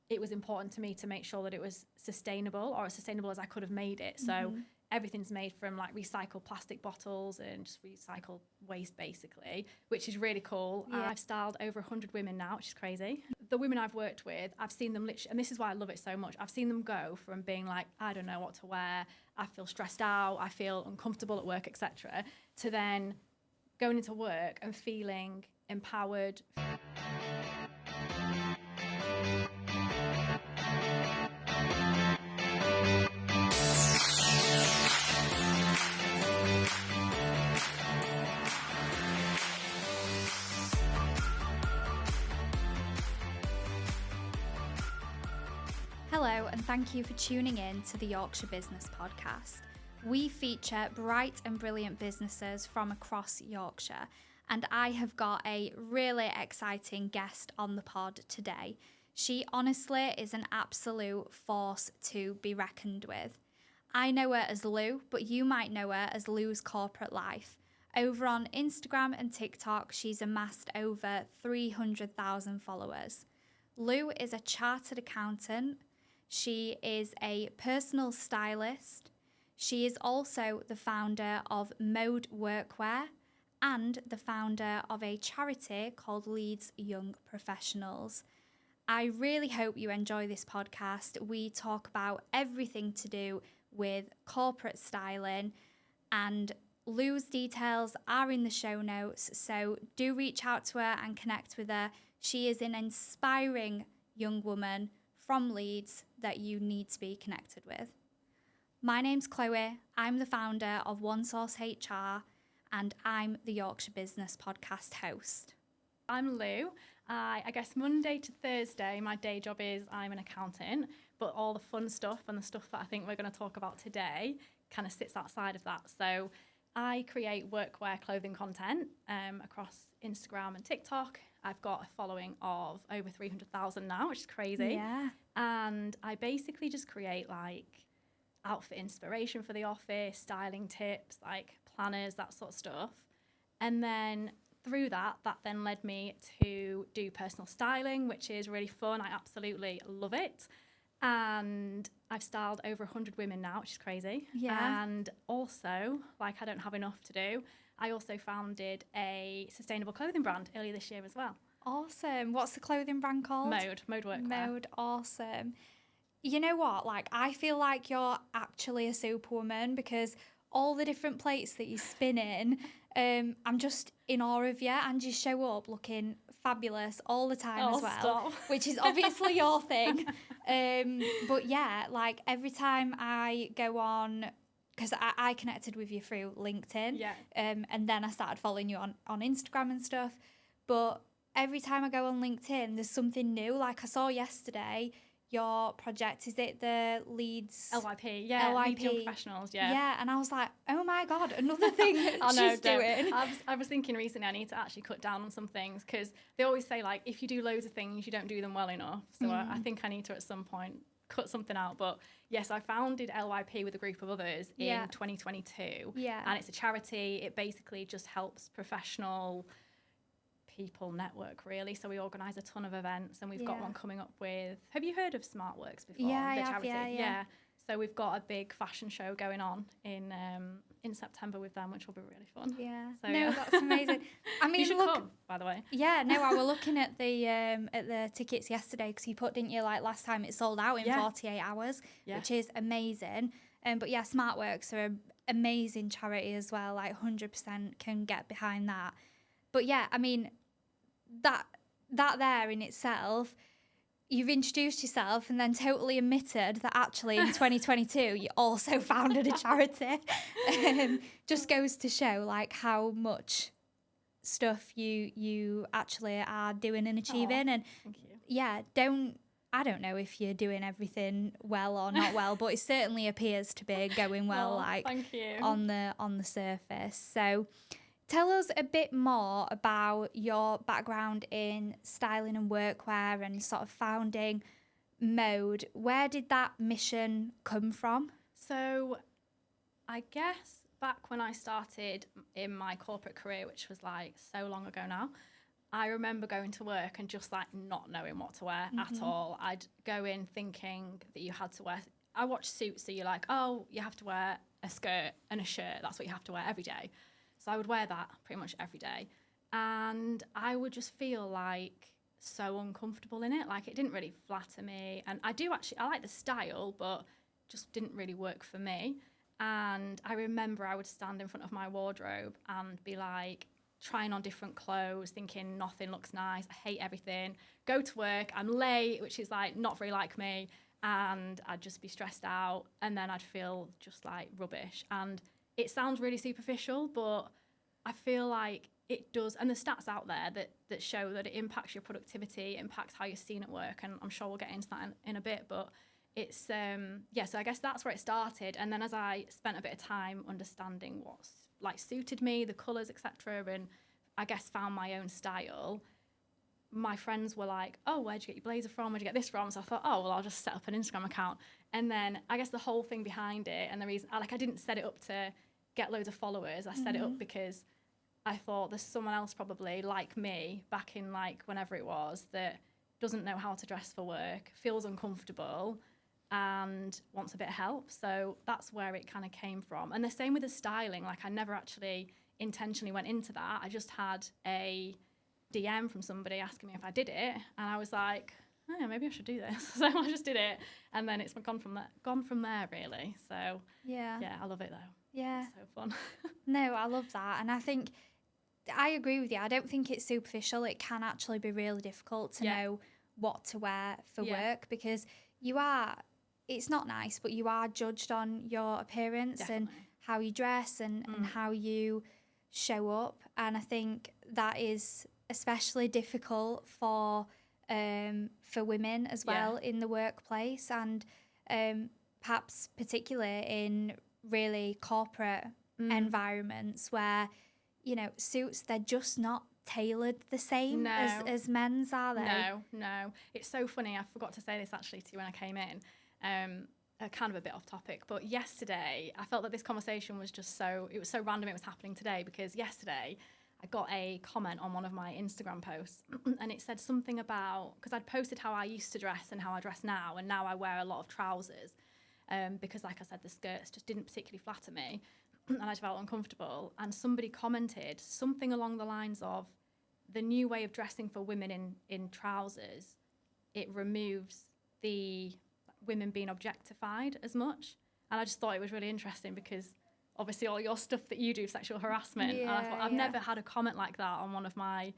it was important to me to make sure that it was sustainable, or as sustainable as I could have made it. So everything's made from like recycled plastic bottles and just recycled waste basically, which is really cool. Yeah. I've styled over 100 women now, which is crazy. The women I've worked with, I've seen them literally, and this is why I love it so much, I've seen them go from being like, I don't know what to wear, I feel stressed out, I feel uncomfortable at work, etc., to then going into work and feeling empowered. Hello, and thank you for tuning in to the Yorkshire Business Podcast. We feature bright and brilliant businesses from across Yorkshire, and I have got a really exciting guest on the pod today. She honestly is an absolute force to be reckoned with. I know her as Lou, but you might know her as Lou's Corporate Life. Over on Instagram and TikTok, she's amassed over 300,000 followers. Lou is a chartered accountant. She is a personal stylist. She is also the founder of Mode Workwear and the founder of a charity called Leeds Young Professionals. I really hope you enjoy this podcast. We talk about everything to do with corporate styling, and Lou's details are in the show notes, so do reach out to her and connect with her. She is an inspiring young woman from Leeds that you need to be connected with. My name's Chloe. I'm the founder of One Source HR, and I'm the Yorkshire Business Podcast host. I'm Lou. I guess Monday to Thursday, my day job is I'm an accountant, but all the fun stuff and the stuff that I think we're going to talk about today kind of sits outside of that. So I create workwear clothing content across Instagram and TikTok. I've got a following of over 300,000 now, which is crazy. Yeah. And I basically just create like outfit inspiration for the office, styling tips, like planners, that sort of stuff. And then through that then led me to do personal styling, which is really fun. I absolutely love it. And I've styled over 100 women now, which is crazy. Yeah. And also, like I don't have enough to do, I also founded a sustainable clothing brand earlier this year as well. Awesome. What's the clothing brand called? Mode Workwear. Mode, awesome. You know what? Like, I feel like you're actually a superwoman because all the different plates that you spin in, I'm just in awe of you, and you show up looking fabulous all the time as well, stop. which is obviously your thing. But yeah, like every time I go on, because I connected with you through LinkedIn, and then I started following you on Instagram and stuff. But every time I go on LinkedIn, there's something new. Like I saw yesterday, your project, is it the Leeds? LYP, yeah. LYP. Leeds Young Professionals, yeah. Yeah, and I was like, oh my God, another thing that she's doing. I was thinking recently I need to actually cut down on some things, because they always say, like, if you do loads of things, you don't do them well enough. So I think I need to, at some point, cut something out. But yes, I founded LYP with a group of others in 2022. Yeah. And it's a charity. It basically just helps professional people network, really. So we organise a ton of events, and we've got one coming up with, have you heard of SmartWorks before? Yeah, the I have, charity. yeah. So we've got a big fashion show going on in September with them, which will be really fun. Yeah. So, no, that's amazing. I mean, you should come, by the way. Yeah, no, I was looking at the tickets yesterday, because you put, didn't you, like last time it sold out in 48 hours, which is amazing. But yeah, SmartWorks are an amazing charity as well, like 100% can get behind that. But yeah, I mean, that there in itself, you've introduced yourself and then totally admitted that actually in 2022 you also founded a charity. Just goes to show like how much stuff you actually are doing and achieving. And thank you. Yeah, I don't know if you're doing everything well or not well, but it certainly appears to be going well, thank you. on the surface. So tell us a bit more about your background in styling and workwear and sort of founding Mode. Where did that mission come from? So I guess back when I started in my corporate career, which was like so long ago now, I remember going to work and just like not knowing what to wear at all. I'd go in thinking that you had to wear, I watch Suits, so you're like, oh, you have to wear a skirt and a shirt. That's what you have to wear every day. So I would wear that pretty much every day. And I would just feel like so uncomfortable in it. Like, it didn't really flatter me. And I like the style, but just didn't really work for me. And I remember I would stand in front of my wardrobe and be like trying on different clothes, thinking nothing looks nice. I hate everything. Go to work, I'm late, which is like not very like me. And I'd just be stressed out. And then I'd feel just like rubbish. And it sounds really superficial, but I feel like it does, and the stats out there that show that it impacts your productivity, it impacts how you're seen at work, and I'm sure we'll get into that in a bit, but it's, so I guess that's where it started. And then as I spent a bit of time understanding what's like suited me, the colours, etc., and I guess found my own style, my friends were like, oh, where'd you get your blazer from? Where'd you get this from? So I thought, oh, well, I'll just set up an Instagram account. And then I guess the whole thing behind it, and the reason, I didn't set it up to get loads of followers. I set it up because I thought there's someone else probably like me back in like whenever it was that doesn't know how to dress for work, feels uncomfortable and wants a bit of help. So that's where it kind of came from. And the same with the styling. Like, I never actually intentionally went into that. I just had a DM from somebody asking me if I did it. And I was like, oh, yeah, maybe I should do this. So I just did it. And then it's gone from there really. So yeah, I love it though. Yeah. It's so fun. No, I love that. And I think I agree with you. I don't think it's superficial. It can actually be really difficult to know what to wear for work, because it's not nice, but you are judged on your appearance and how you dress and how you show up. And I think that is especially difficult for women as well in the workplace, and perhaps particularly in really corporate environments where, you know, suits, they're just not tailored the same as men's, are they? No. It's so funny. I forgot to say this actually to you when I came in. Kind of a bit off topic, but yesterday I felt that this conversation was just it was so random it was happening today, because yesterday I got a comment on one of my Instagram posts and it said something about, because I'd posted how I used to dress and how I dress now, and now I wear a lot of trousers because, like I said, the skirts just didn't particularly flatter me and I felt uncomfortable. And somebody commented something along the lines of, the new way of dressing for women in trousers, it removes the women being objectified as much. And I just thought it was really interesting, because obviously all your stuff that you do, sexual harassment, and I thought, I've never had a comment like that on one of my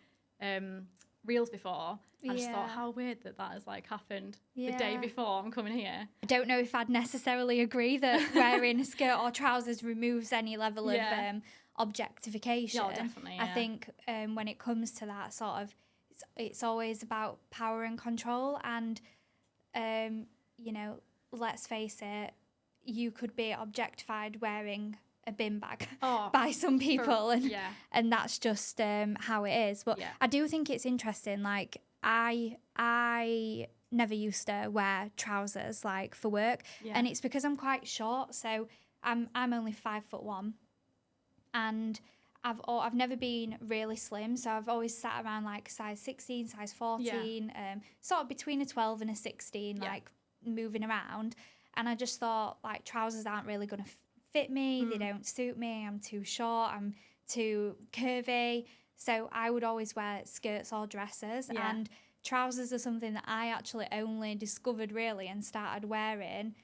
reels before. I just thought, how weird that has like happened the day before I'm coming here. I don't know if I'd necessarily agree that wearing a skirt or trousers removes any level of objectification. Yeah, definitely. I think when it comes to that sort of, it's always about power and control, and you know, let's face it, you could be objectified wearing a bin bag by some people, and that's just how it is. But I do think it's interesting. Like, I never used to wear trousers like for work, and it's because I'm quite short. So I'm only 5'1", and I've never been really slim. So I've always sat around like size 16, size 14, sort of between a 12 and a 16, like moving around. And I just thought, like, trousers aren't really going to fit me. They don't suit me. I'm too short. I'm too curvy. So I would always wear skirts or dresses. And trousers are something that I actually only discovered really and started wearing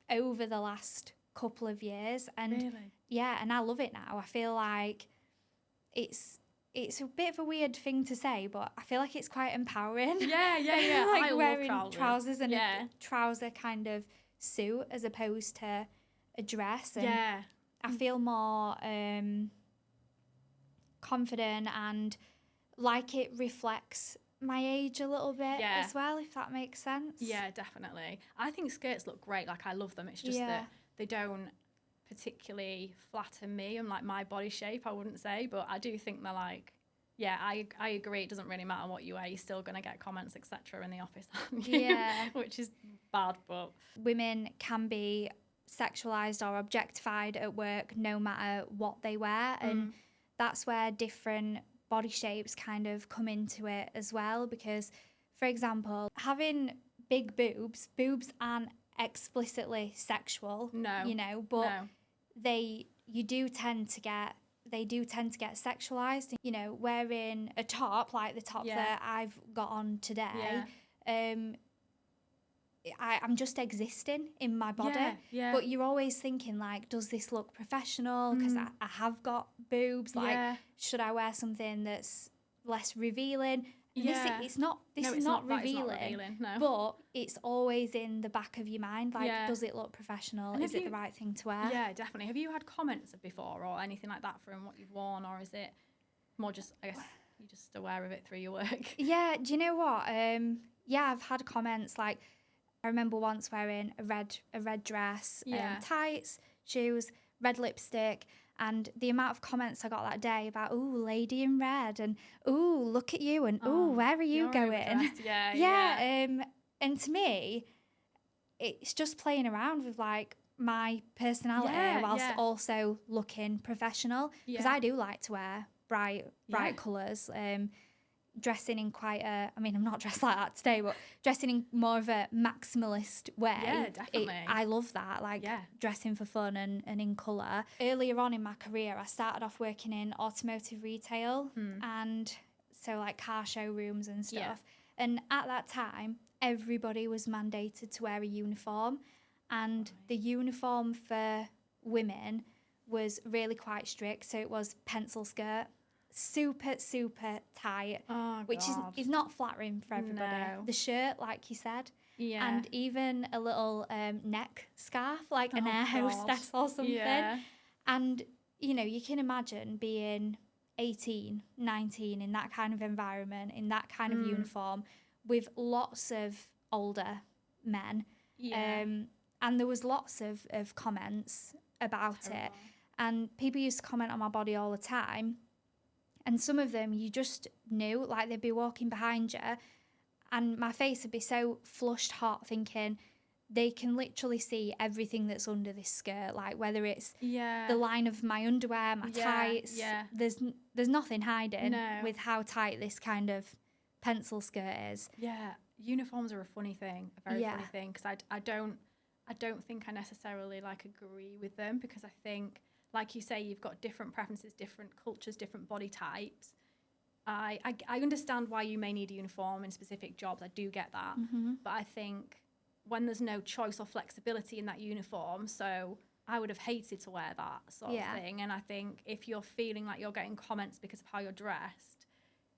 over the last couple of years. And and I love it now. I feel like it's a bit of a weird thing to say, but I feel like it's quite empowering. Like, I wearing love trousers and a trouser kind of suit as opposed to a dress. And I feel more confident, and like it reflects my age a little bit as well, if that makes sense. Yeah, definitely. I think skirts look great. Like, I love them. It's just that they don't particularly flatter me and like my body shape, I wouldn't say, but I do think they're like, I agree. It doesn't really matter what you wear. You're still going to get comments, etc. in the office, aren't you? Which is bad, but women can be sexualized or objectified at work no matter what they wear, and that's where different body shapes kind of come into it as well, because, for example, having big boobs aren't explicitly sexual, No. you know, but No. they do tend to get sexualized. You know, wearing a top like the top that I've got on today, I'm just existing in my body. But you're always thinking, like, does this look professional? Because I have got boobs. Like, should I wear something that's less revealing? This is not revealing, no. but it's always in the back of your mind. Like, does it look professional? Is it the right thing to wear? Yeah, definitely. Have you had comments before or anything like that from what you've worn, or is it more just, I guess, you're just aware of it through your work? Yeah, do you know what? I've had comments. Like, I remember once wearing a red dress, tights, shoes, red lipstick. And the amount of comments I got that day about, ooh, lady in red, and ooh, look at you, and ooh, where are you going? And to me, it's just playing around with like my personality whilst also looking professional, because I do like to wear bright colours. Dressing in quite a, I mean, I'm not dressed like that today, but dressing in more of a maximalist way. Yeah, definitely. I love that, like dressing for fun and in colour. Earlier on in my career, I started off working in automotive retail, and so like car showrooms and stuff. And at that time, everybody was mandated to wear a uniform, and the uniform for women was really quite strict. So it was pencil skirt, super tight, which is not flattering for everybody. No. The shirt, like you said, and even a little neck scarf, like an air hostess or something. And you know, you can imagine being 18, 19 in that kind of environment, in that kind of uniform, with lots of older men. And there was lots of comments about it, and people used to comment on my body all the time. And some of them you just knew, like they'd be walking behind you and my face would be so flushed hot, thinking they can literally see everything that's under this skirt, like whether it's the line of my underwear, my tights. There's nothing hiding with how tight this kind of pencil skirt is. Yeah, uniforms are a funny thing, a very funny thing, because I don't think I necessarily like agree with them, because I think, like you say, you've got different preferences, different cultures, different body types. I understand why you may need a uniform in specific jobs. I do get that. But I think when there's no choice or flexibility in that uniform, so I would have hated to wear that sort of thing. And I think if you're feeling like you're getting comments because of how you're dressed,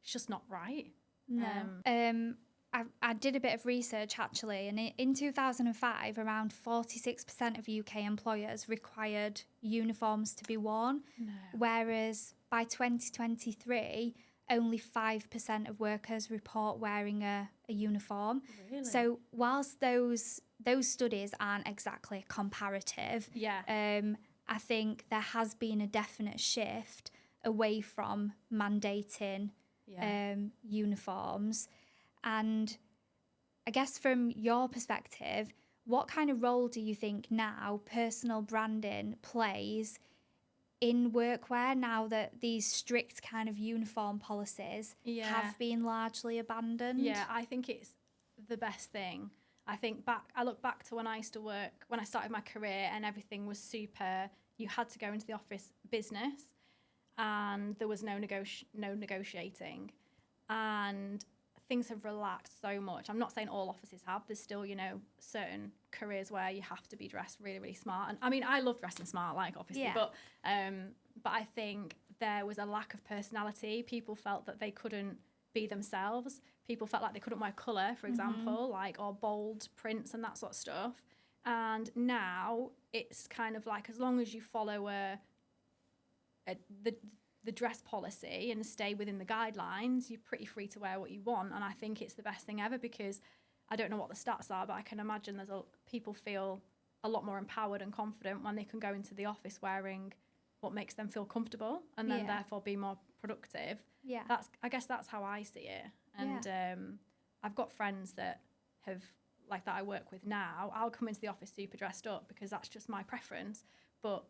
it's just not right. No. I did a bit of research actually, and in 2005, around 46% of UK employers required uniforms to be worn, whereas by 2023, only 5% of workers report wearing a uniform. Really? So whilst those studies aren't exactly comparative, I think there has been a definite shift away from mandating uniforms. And I guess from your perspective, what kind of role do you think now personal branding plays in workwear now that these strict kind of uniform policies have been largely abandoned? Yeah, I think it's the best thing. I look back to when I used to work, when I started my career, and everything was super, you had to go into the office business and there was no negotiating. And things have relaxed so much. I'm not saying all offices have. There's still, you know, certain careers where you have to be dressed really, really smart. And I mean, I love dressing smart, like obviously, but I think there was a lack of personality. People felt that they couldn't be themselves. People felt like they couldn't wear colour, for example, like, or bold prints and that sort of stuff. And now it's kind of like, as long as you follow the dress policy and stay within the guidelines, you're pretty free to wear what you want. And I think it's the best thing ever, because I don't know what the stats are, but I can imagine people feel a lot more empowered and confident when they can go into the office wearing what makes them feel comfortable, and then therefore be more productive. I guess that's how I see it. And I've got friends that I work with now. I'll come into the office super dressed up because that's just my preference, but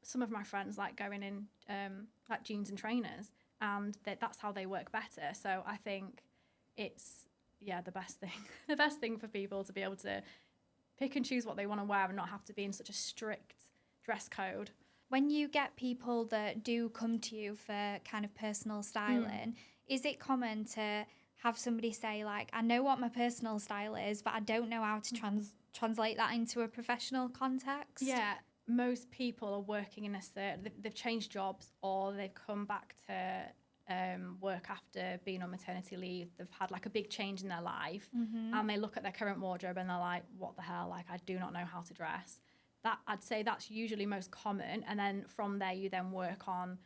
some of my friends like going in like jeans and trainers, and that's how they work better. So I think it's, the best thing. The best thing for people to be able to pick and choose what they want to wear and not have to be in such a strict dress code. When you get people that do come to you for kind of personal styling, is it common to have somebody say, like, I know what my personal style is, but I don't know how to translate that into a professional context? Yeah, most people are working in they've changed jobs, or they've come back to work after being on maternity leave. They've had like a big change in their life, and they look at their current wardrobe and they're like, what the hell, like, I do not know how to dress. That, I'd say that's usually most common, and then from there you then work on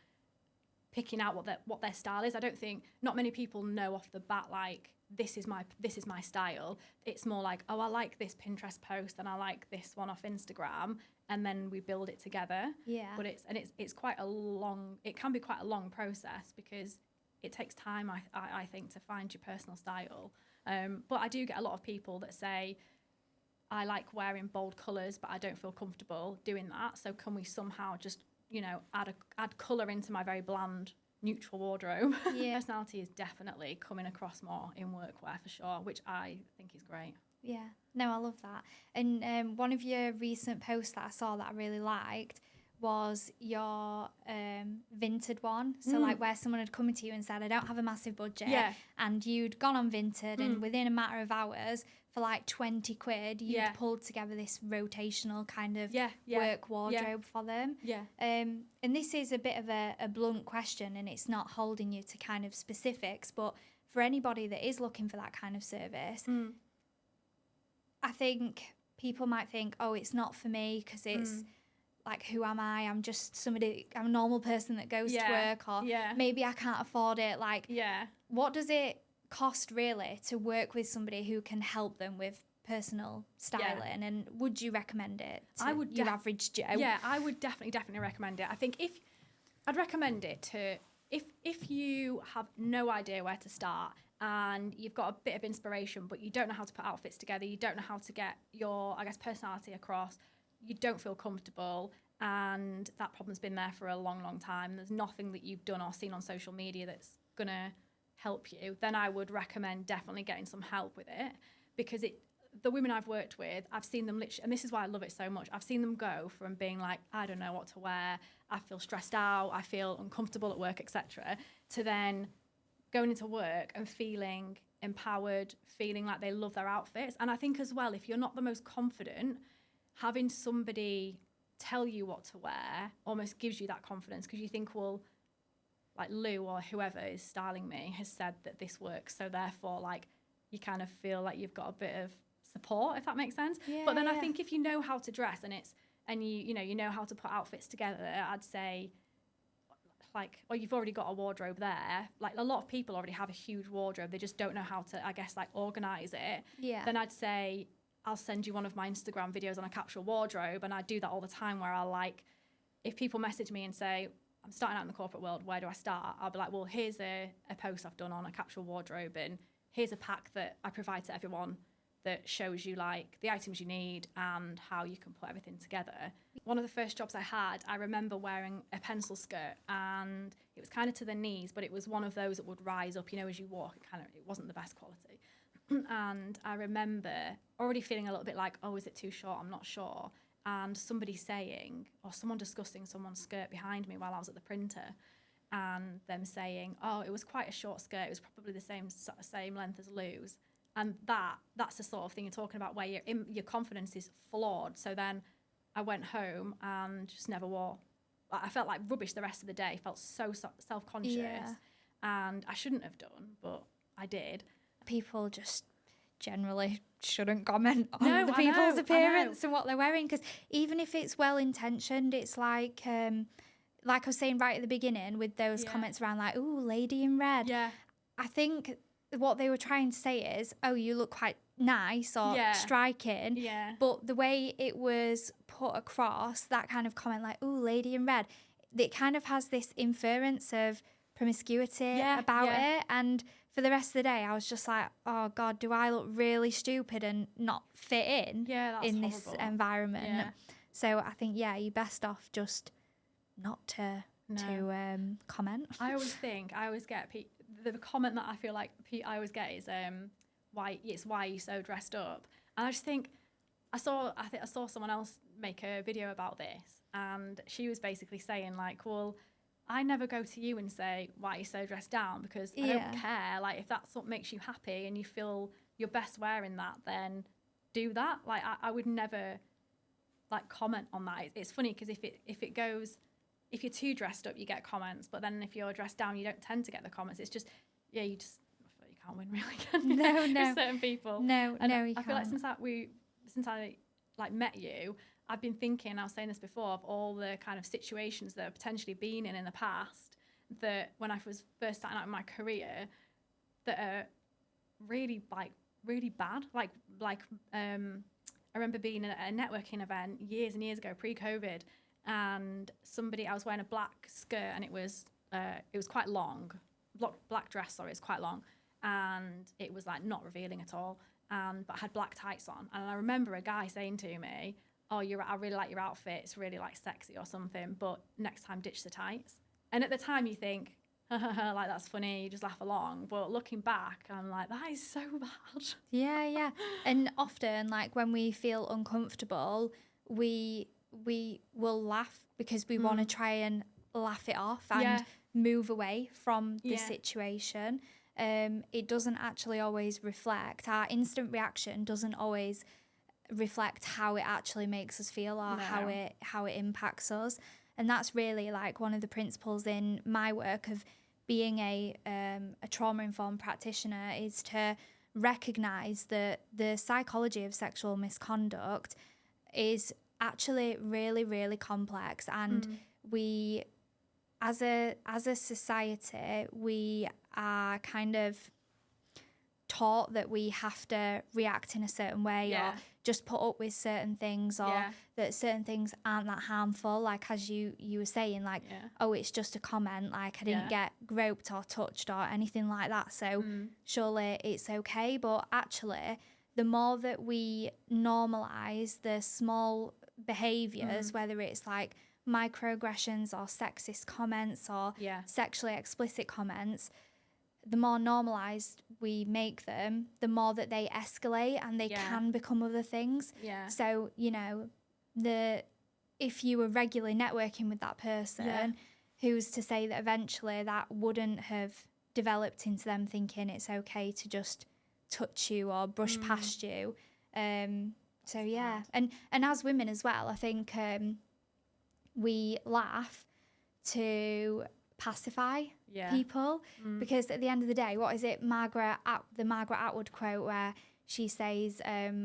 picking out what their style is. I don't think, not many people know off the bat, like, this is my style. It's more like, oh, I like this Pinterest post and I like this one off Instagram, and then we build it together. Yeah. But it's quite a long, it can be quite a long process, because it takes time, I think, to find your personal style. But I do get a lot of people that say, I like wearing bold colours, but I don't feel comfortable doing that. So can we somehow just, add colour into my very bland, neutral wardrobe? Yeah. Personality is definitely coming across more in workwear for sure, which I think is great. Yeah. No, I love that. And one of your recent posts that I saw that I really liked was your Vinted one. So like where someone had come to you and said, I don't have a massive budget. Yeah. And you'd gone on Vinted and within a matter of hours, for like 20 quid, you'd pulled together this rotational kind of work wardrobe for them. Yeah. And this is a bit of a blunt question, and it's not holding you to kind of specifics, but for anybody that is looking for that kind of service, I think people might think, oh, it's not for me because it's like, who am I? I'm just somebody, I'm a normal person that goes to work, or maybe I can't afford it. Like, what does it cost really to work with somebody who can help them with personal styling? And would you recommend it to your average Joe? Yeah, I would definitely recommend it. I think I'd recommend it to, if you have no idea where to start and you've got a bit of inspiration, but you don't know how to put outfits together, you don't know how to get your, I guess, personality across, you don't feel comfortable, and that problem's been there for a long time, there's nothing that you've done or seen on social media that's going to help you, then I would recommend definitely getting some help with it, because the women I've worked with, I've seen them literally, and this is why I love it so much, I've seen them go from being like, I don't know what to wear, I feel stressed out, I feel uncomfortable at work, etc., to then going into work and feeling empowered, feeling like they love their outfits. And I think as well, if you're not the most confident, having somebody tell you what to wear almost gives you that confidence, because you think, well, like Lou or whoever is styling me has said that this works, so therefore, like, you kind of feel like you've got a bit of support, if that makes sense. But then I think if you know how to dress and you know how to put outfits together, I'd say, like, or you've already got a wardrobe there, like a lot of people already have a huge wardrobe, they just don't know how to, I guess, like, organize it. Then I'd say, I'll send you one of my Instagram videos on a capsule wardrobe, and I do that all the time, where I'll, like, if people message me and say, I'm starting out in the corporate world, where do I start? I'll be like, well, here's a post I've done on a capsule wardrobe, and here's a pack that I provide to everyone that shows you, like, the items you need and how you can put everything together. One of the first jobs I had, I remember wearing a pencil skirt, and it was kind of to the knees, but it was one of those that would rise up, as you walk. It wasn't the best quality. And I remember already feeling a little bit like, oh, is it too short? I'm not sure. And somebody saying, or someone discussing someone's skirt behind me while I was at the printer, and them saying, oh, it was quite a short skirt, it was probably the same length as Lou's. And that's the sort of thing you're talking about, where your confidence is flawed. So then I went home and just never wore. I felt like rubbish the rest of the day, felt so self-conscious, and I shouldn't have done, but I did. People just generally shouldn't comment on the people's appearance and what they're wearing, because even if it's well intentioned, it's like I was saying right at the beginning with those comments around, like, ooh, lady in red. I think what they were trying to say is, oh, you look quite nice or striking, but the way it was put across, that kind of comment, like, ooh, lady in red, it kind of has this inference of promiscuity about it. And for the rest of the day, I was just like, oh God, do I look really stupid and not fit in that's this environment? So I think, you're best off just not to comment. I always get the comment that I feel like I always get is why are you so dressed up? And I just think I saw someone else make a video about this, and she was basically saying like, well, I never go to you and say, why are you so dressed down? Because I don't care. Like, if that's what makes you happy and you feel your best wearing that, then do that. Like, I would never like comment on that. It's funny because if you're too dressed up, you get comments, but then if you're dressed down, you don't tend to get the comments. It's just, I feel like you can't win really, can you? No. With certain people. No, and you I feel like can't. since I like met you, I've been thinking, I was saying this before, of all the kind of situations that I've potentially been in the past, that when I was first starting out in my career, that are really bad. I remember being at a networking event years and years ago, pre-COVID, and I was wearing a black skirt, and it was quite long, black dress, sorry, it's quite long, and it was like not revealing at all, but I had black tights on, and I remember a guy saying to me, oh, I really like your outfit, it's really like sexy or something, but next time ditch the tights. And at the time you think, like that's funny, you just laugh along, but looking back I'm like, that is so bad. Yeah. And often, like, when we feel uncomfortable, we will laugh because we want to try and laugh it off and move away from the situation. It doesn't actually always reflect, our instant reaction doesn't always reflect how it actually makes us feel or how it impacts us. And that's really like one of the principles in my work of being a trauma-informed practitioner, is to recognize that the psychology of sexual misconduct is actually really, really complex, and we as a society, we are kind of taught that we have to react in a certain way or just put up with certain things, or that certain things aren't that harmful, like as you were saying, like oh, it's just a comment, like I didn't get groped or touched or anything like that, so surely it's okay. But actually, the more that we normalise the small behaviours, whether it's like microaggressions or sexist comments or sexually explicit comments, the more normalised we make them, the more that they escalate and they can become other things. So, if you were regularly networking with that person, who's to say that eventually that wouldn't have developed into them thinking it's okay to just touch you or brush past you. And as women as well, I think we laugh to pacify people, because at the end of the day, what is it, the Margaret Atwood quote where she says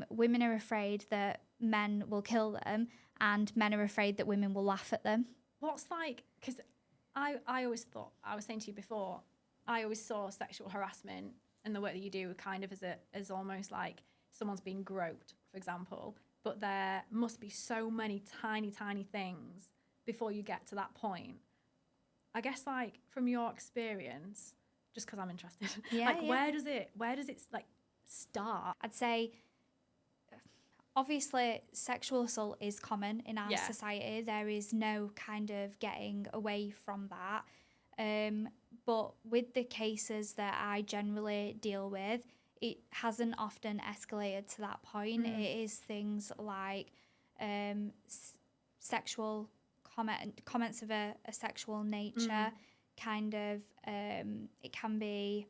women are afraid that men will kill them and men are afraid that women will laugh at them. What's like, because I always thought, I was saying to you before, I always saw sexual harassment and the work that you do kind of as almost like someone's being groped, for example, but there must be so many tiny things before you get to that point. I guess, like, from your experience, just because I'm interested, where does it like start? I'd say, obviously, sexual assault is common in our society. There is no kind of getting away from that. But with the cases that I generally deal with, it hasn't often escalated to that point. It is things like sexual comments of a sexual nature, kind of, it can be,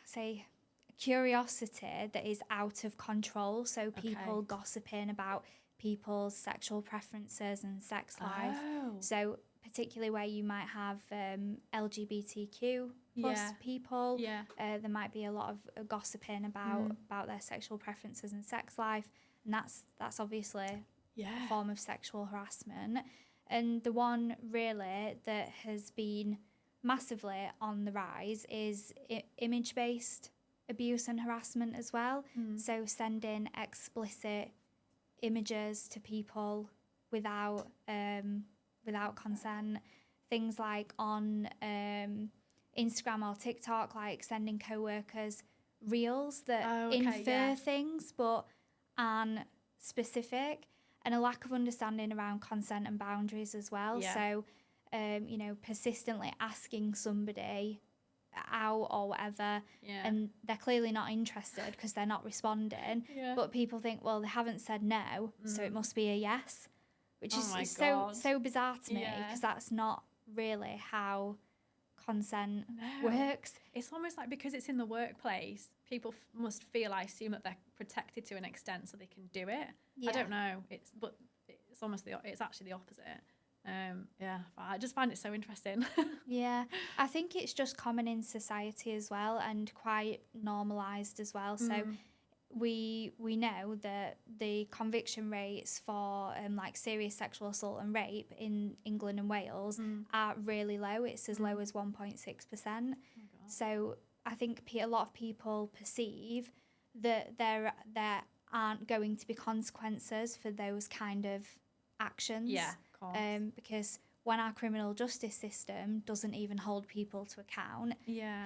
say, curiosity that is out of control. So people gossiping about people's sexual preferences and sex life. So particularly where you might have LGBTQ plus people, there might be a lot of gossiping about their sexual preferences and sex life, and that's obviously a form of sexual harassment. And the one really that has been massively on the rise is image-based abuse and harassment as well. So sending explicit images to people without consent, things like on Instagram or TikTok, like sending co-workers reels that infer things but aren't specific, and a lack of understanding around consent and boundaries as well. So persistently asking somebody out or whatever, and they're clearly not interested because they're not responding. But people think, well, they haven't said no, so it must be a yes, which is so bizarre to me, because that's not really how consent works. It's almost like, because it's in the workplace, people must feel, I assume, that they're protected to an extent so they can do it. I don't know. It's actually the opposite. I just find it so interesting. I think it's just common in society as well, and quite normalised as well. So we know that the conviction rates for like serious sexual assault and rape in England and Wales are really low. It's as low as 1.6%. So I think a lot of people perceive that there aren't going to be consequences for those kind of actions. Because when our criminal justice system doesn't even hold people to account,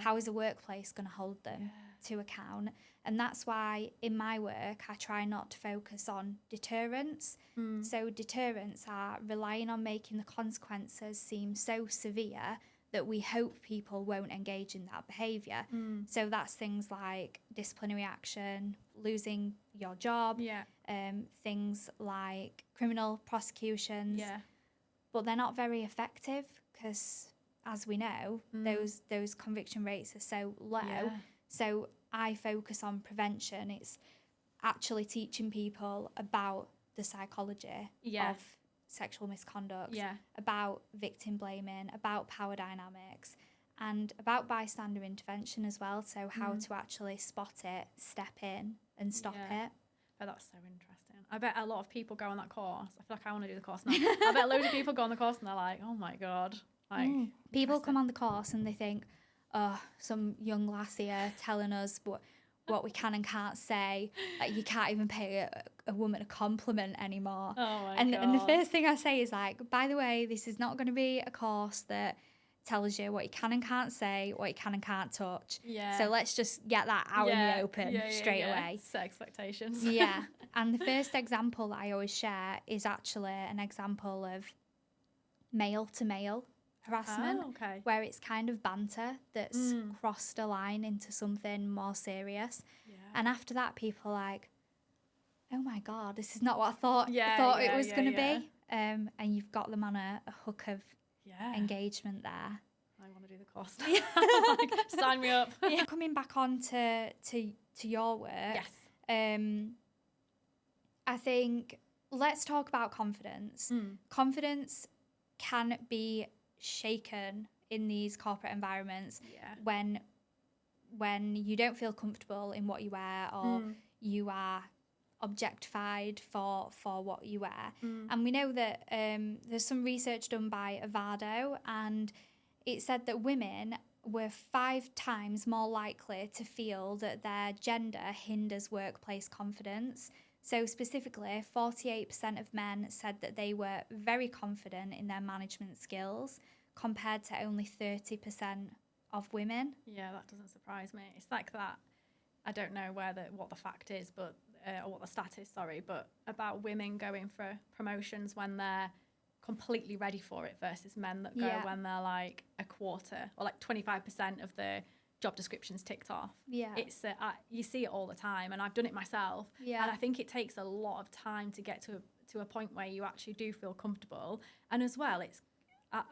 how is a workplace going to hold them to account? And that's why in my work I try not to focus on deterrence. So deterrents are relying on making the consequences seem so severe that we hope people won't engage in that behaviour. So that's things like disciplinary action, losing your job, things like criminal prosecutions. But they're not very effective because, as we know, those conviction rates are so low. So I focus on prevention. It's actually teaching people about the psychology of sexual misconduct, about victim blaming, about power dynamics, and about bystander intervention as well. So how to actually spot it, step in and stop it. But that's so interesting. I bet a lot of people go on that course. I feel like I want to do the course now. I bet loads of people go on the course and they're like, oh my God. People come on the course and they think, oh, some young lassie are telling us what we can and can't say. Like, you can't even pay a woman a compliment anymore. Oh my God. And the first thing I say is like, by the way, this is not going to be a course that tells you what you can and can't say, what you can and can't touch. So let's just get that out in the open straight away. Set expectations. And the first example that I always share is actually an example of male to male harassment, where it's kind of banter that's crossed a line into something more serious. And after that, people are like, oh my God, this is not what I thought it was going to be. And you've got them on a hook of engagement there. I want to do the course. Sign me up. Coming back on to your work. I think let's talk about confidence. Confidence can be shaken in these corporate environments when you don't feel comfortable in what you wear, or you are objectified for what you wear. And we know that there's some research done by Avado, and it said that women were 5 times more likely to feel that their gender hinders workplace confidence. So specifically, 48% of men said that they were very confident in their management skills, compared to only 30% of women. That doesn't surprise me. It's like that. I don't know what the fact is, but or what the stat is, but about women going for promotions when they're completely ready for it versus men that go when they're like a quarter or like 25% of the job descriptions ticked off. It's you see it all the time, and I've done it myself. And I think it takes a lot of time to get to a point where you actually do feel comfortable. And as well, it's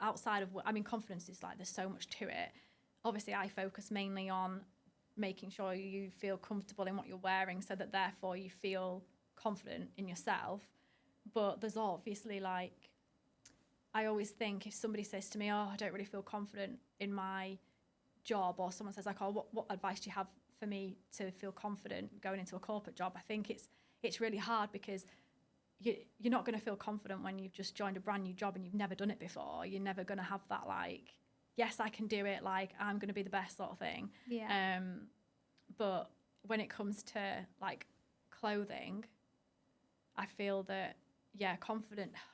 outside of, I mean, confidence is like, there's so much to it. Obviously, I focus mainly on making sure you feel comfortable in what you're wearing, so that therefore you feel confident in yourself. But there's obviously, like, I always think if somebody says to me, oh, I don't really feel confident in my job, or someone says like, oh, what advice do you have for me to feel confident going into a corporate job? I think it's really hard, because you're not going to feel confident when you've just joined a brand new job and you've never done it before. You're never going to have that, like, yes, I can do it, like, I'm going to be the best sort of thing. But when it comes to, like, clothing, I feel that,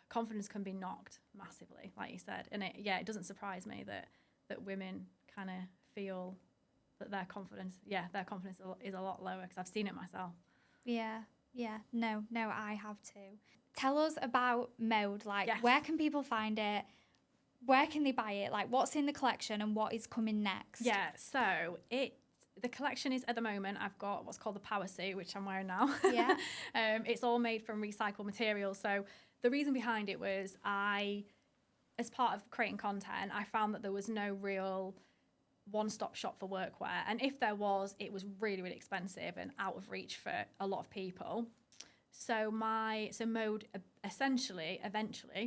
confidence can be knocked massively, like you said. And it doesn't surprise me that women kind of feel that their confidence is a lot lower, because I've seen it myself. No, I have too. Tell us about Mode. Like, where can people find it? where can they buy it? Like, what's in the collection and what is coming next? Yeah, so the collection is, at the moment, I've got what's called the power suit, which I'm wearing now. Yeah. It's all made from recycled materials. So the reason behind it was as part of creating content, I found that there was no real one-stop shop for workwear. And if there was, it was really, really expensive and out of reach for a lot of people. So Mode eventually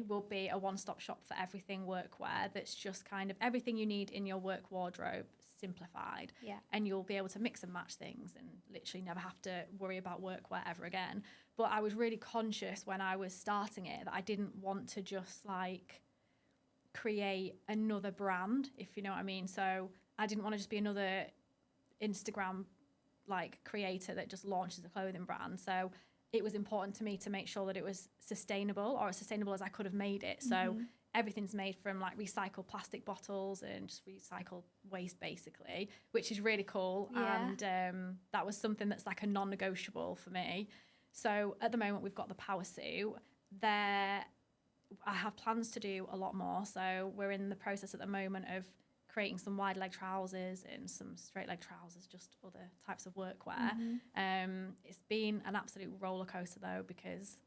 will be a one-stop shop for everything workwear. That's just kind of everything you need in your work wardrobe simplified. Yeah. And you'll be able to mix and match things and literally never have to worry about workwear ever again. But I was really conscious when I was starting it that I didn't want to just like create another brand, if you know what I mean. So I didn't want to just be another Instagram like creator that just launches a clothing brand. So it was important to me to make sure that it was sustainable, or as sustainable as I could have made it. So everything's made from like recycled plastic bottles and just recycled waste basically, which is really cool. Yeah. And that was something that's like a non-negotiable for me. So at the moment we've got the power suit there. I have plans to do a lot more. So we're in the process at the moment of creating some wide leg trousers and some straight leg trousers, just other types of workwear. It's been an absolute roller coaster though, because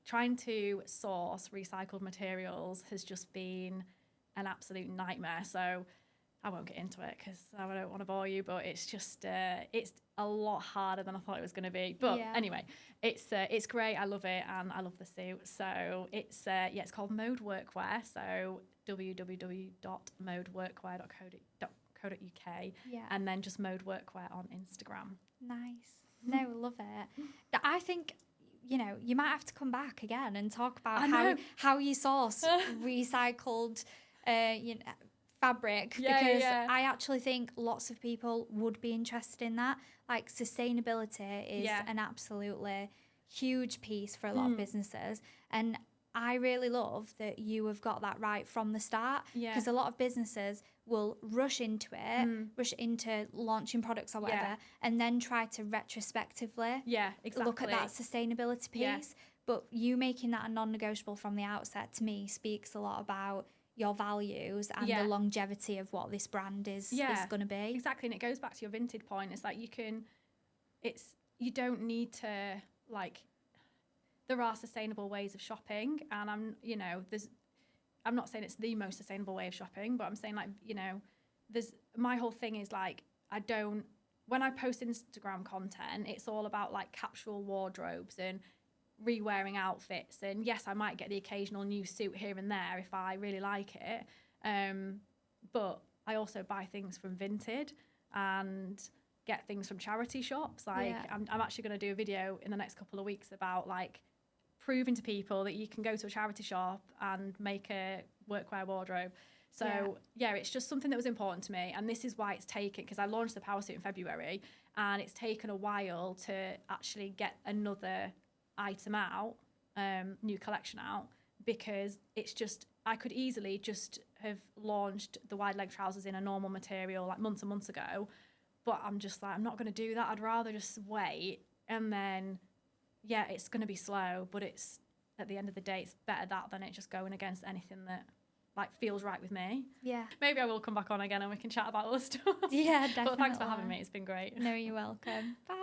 trying to source recycled materials has just been an absolute nightmare. So I won't get into it because I don't want to bore you, but it's just it's a lot harder than I thought it was going to be. But anyway, it's great. I love it and I love the suit. So it's called Mode Workwear. So www.modeworkwear.co.uk and then just Mode Workwear on Instagram. Nice. No, love it. I think, you know, you might have to come back again and talk about how you source recycled fabric, because I actually think lots of people would be interested in that. Like, sustainability is an absolutely huge piece for a lot of businesses, and I really love that you have got that right from the start, because a lot of businesses will rush into it, rush into launching products or whatever, and then try to retrospectively look at that sustainability piece. But you making that a non-negotiable from the outset, to me, speaks a lot about your values and the longevity of what this brand is going to be. Exactly, and it goes back to your vintage point. It's like you don't need to, like, there are sustainable ways of shopping, and I'm not saying it's the most sustainable way of shopping, but I'm saying, like, you know, my whole thing is like, when I post Instagram content, it's all about like capsule wardrobes and re-wearing outfits, and yes, I might get the occasional new suit here and there if I really like it, but I also buy things from Vinted and get things from charity shops. Like I'm actually going to do a video in the next couple of weeks about like proving to people that you can go to a charity shop and make a workwear wardrobe. So it's just something that was important to me, and this is why it's taken, because I launched the power suit in February and it's taken a while to actually get another item out, new collection out, because it's just, I could easily just have launched the wide leg trousers in a normal material like months and months ago, but I'm just like, I'm not going to do that. I'd rather just wait, and then it's going to be slow, but it's, at the end of the day, it's better that than it just going against anything that like feels right with me. Maybe I will come back on again and we can chat about other stuff. Definitely. But thanks for having me, it's been great. No, you're welcome. Fab.